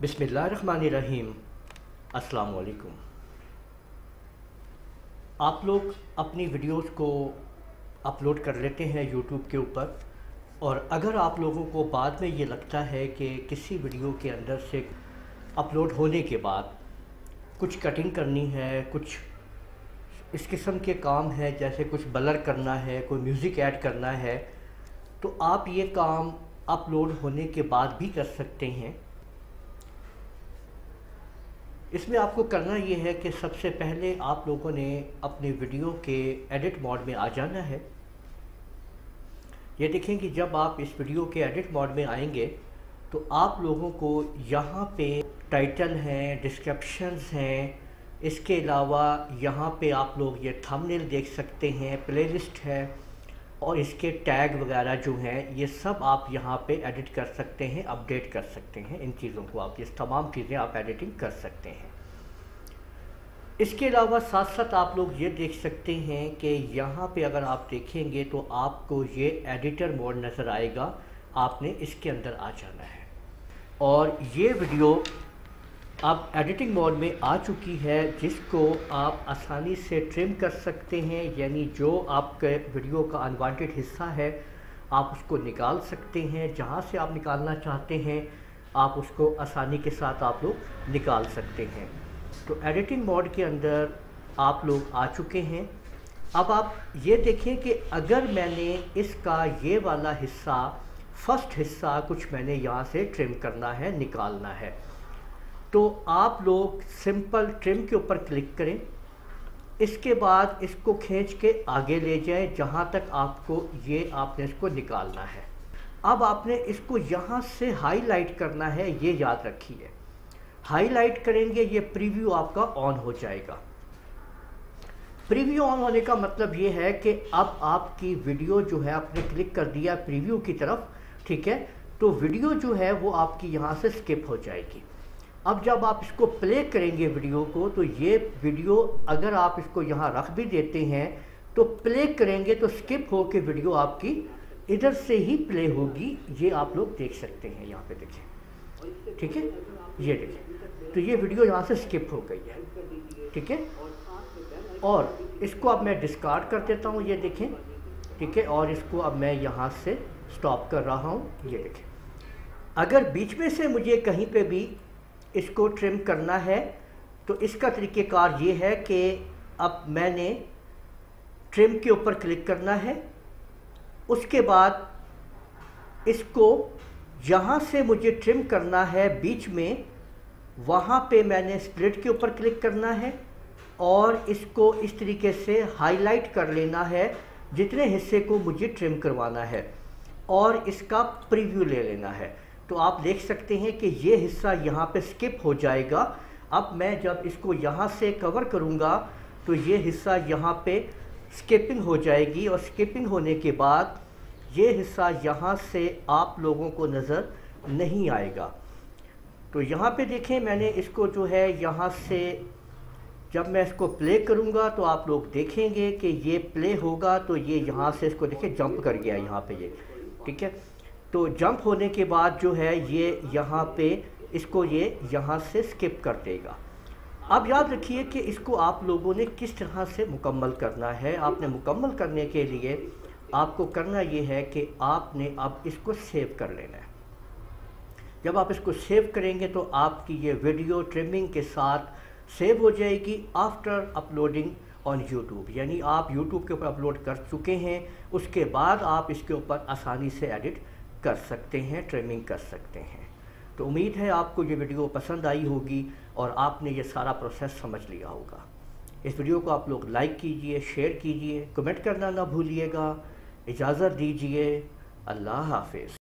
बिस्मिल्लाहिर्रहमानिर्रहीम। अस्सलाम वालेकुम। आप लोग अपनी वीडियोस को अपलोड कर लेते हैं यूट्यूब के ऊपर, और अगर आप लोगों को बाद में ये लगता है कि किसी वीडियो के अंदर से अपलोड होने के बाद कुछ कटिंग करनी है, कुछ इस किस्म के काम है, जैसे कुछ ब्लर करना है, कोई म्यूज़िक ऐड करना है, तो आप ये काम अपलोड होने के बाद भी कर सकते हैं। इसमें आपको करना ये है कि सबसे पहले आप लोगों ने अपने वीडियो के एडिट मोड में आ जाना है। ये देखें कि जब आप इस वीडियो के एडिट मोड में आएंगे तो आप लोगों को यहाँ पे टाइटल हैं, डिस्क्रिप्शंस हैं, इसके अलावा यहाँ पे आप लोग ये थंबनेल देख सकते हैं, प्लेलिस्ट है, और इसके टैग वगैरह जो हैं ये सब आप यहाँ पे एडिट कर सकते हैं, अपडेट कर सकते हैं। इन चीज़ों को आप, ये तमाम चीज़ें आप एडिटिंग कर सकते हैं। इसके अलावा साथ साथ आप लोग ये देख सकते हैं कि यहाँ पे अगर आप देखेंगे तो आपको ये एडिटर मोड नज़र आएगा। आपने इसके अंदर आ जाना है और ये वीडियो अब एडिटिंग मोड में आ चुकी है, जिसको आप आसानी से ट्रिम कर सकते हैं। यानी जो आपके वीडियो का अनवांटेड हिस्सा है आप उसको निकाल सकते हैं। जहाँ से आप निकालना चाहते हैं आप उसको आसानी के साथ आप लोग निकाल सकते हैं। तो एडिटिंग मोड के अंदर आप लोग आ चुके हैं। अब आप ये देखें कि अगर मैंने इसका ये वाला हिस्सा, फर्स्ट हिस्सा कुछ मैंने यहाँ से ट्रिम करना है, निकालना है, तो आप लोग सिंपल ट्रिम के ऊपर क्लिक करें। इसके बाद इसको खींच के आगे ले जाएं जहाँ तक आपको ये आपने इसको निकालना है। अब आपने इसको यहाँ से हाईलाइट करना है, ये याद रखिए। हाईलाइट करेंगे ये प्रीव्यू आपका ऑन हो जाएगा। प्रीव्यू ऑन होने का मतलब ये है कि अब आपकी वीडियो जो है, आपने क्लिक कर दिया प्रीव्यू की तरफ, ठीक है, तो वीडियो जो है वो आपकी यहाँ से स्किप हो जाएगी। अब जब आप इसको प्ले करेंगे वीडियो को, तो ये वीडियो अगर आप इसको यहाँ रख भी देते हैं तो प्ले करेंगे तो स्किप हो के वीडियो आपकी इधर से ही प्ले होगी। ये आप लोग देख सकते हैं, यहाँ पे देखें, ठीक है, ये देखें, तो ये वीडियो यहाँ से स्किप हो गई है, ठीक है। और इसको अब मैं डिस्कार्ड कर देता हूँ, ये देखें, ठीक है, और इसको अब मैं यहाँ से स्टॉप कर रहा हूँ, ये देखें। अगर बीच में से मुझे कहीं पे भी इसको ट्रिम करना है तो इसका तरीक़ेकार ये है कि अब मैंने ट्रिम के ऊपर क्लिक करना है। उसके बाद इसको जहाँ से मुझे ट्रिम करना है बीच में, वहाँ पे मैंने स्प्लिट के ऊपर क्लिक करना है और इसको इस तरीके से हाईलाइट कर लेना है जितने हिस्से को मुझे ट्रिम करवाना है, और इसका प्रीव्यू ले लेना है। तो आप देख सकते हैं कि ये हिस्सा यहाँ पे स्किप हो जाएगा। अब मैं जब इसको यहाँ से कवर करूँगा तो ये हिस्सा यहाँ पे स्किपिंग हो जाएगी, और स्किपिंग होने के बाद ये हिस्सा यहाँ से आप लोगों को नज़र नहीं आएगा। तो यहाँ पे देखें, मैंने इसको जो है यहाँ से जब मैं इसको प्ले करूँगा तो आप लोग देखेंगे कि ये प्ले होगा, तो ये यहाँ से इसको देखिए जंप कर गया यहाँ पे, ये ठीक है। तो जंप होने के बाद जो है ये यहाँ पे इसको ये यहाँ से स्किप कर देगा। अब याद रखिए कि इसको आप लोगों ने किस तरह से मुकम्मल करना है। आपने मुकम्मल करने के लिए आपको करना ये है कि आपने अब इसको सेव कर लेना है। जब आप इसको सेव करेंगे तो आपकी ये वीडियो ट्रिमिंग के साथ सेव हो जाएगी आफ्टर अपलोडिंग ऑन यूट्यूब। यानी आप यूट्यूब के ऊपर अपलोड कर चुके हैं, उसके बाद आप इसके ऊपर आसानी से एडिट कर सकते हैं, ट्रिमिंग कर सकते हैं। तो उम्मीद है आपको ये वीडियो पसंद आई होगी और आपने ये सारा प्रोसेस समझ लिया होगा। इस वीडियो को आप लोग लाइक कीजिए, शेयर कीजिए, कमेंट करना ना भूलिएगा। इजाज़त दीजिए। अल्लाह हाफिज़।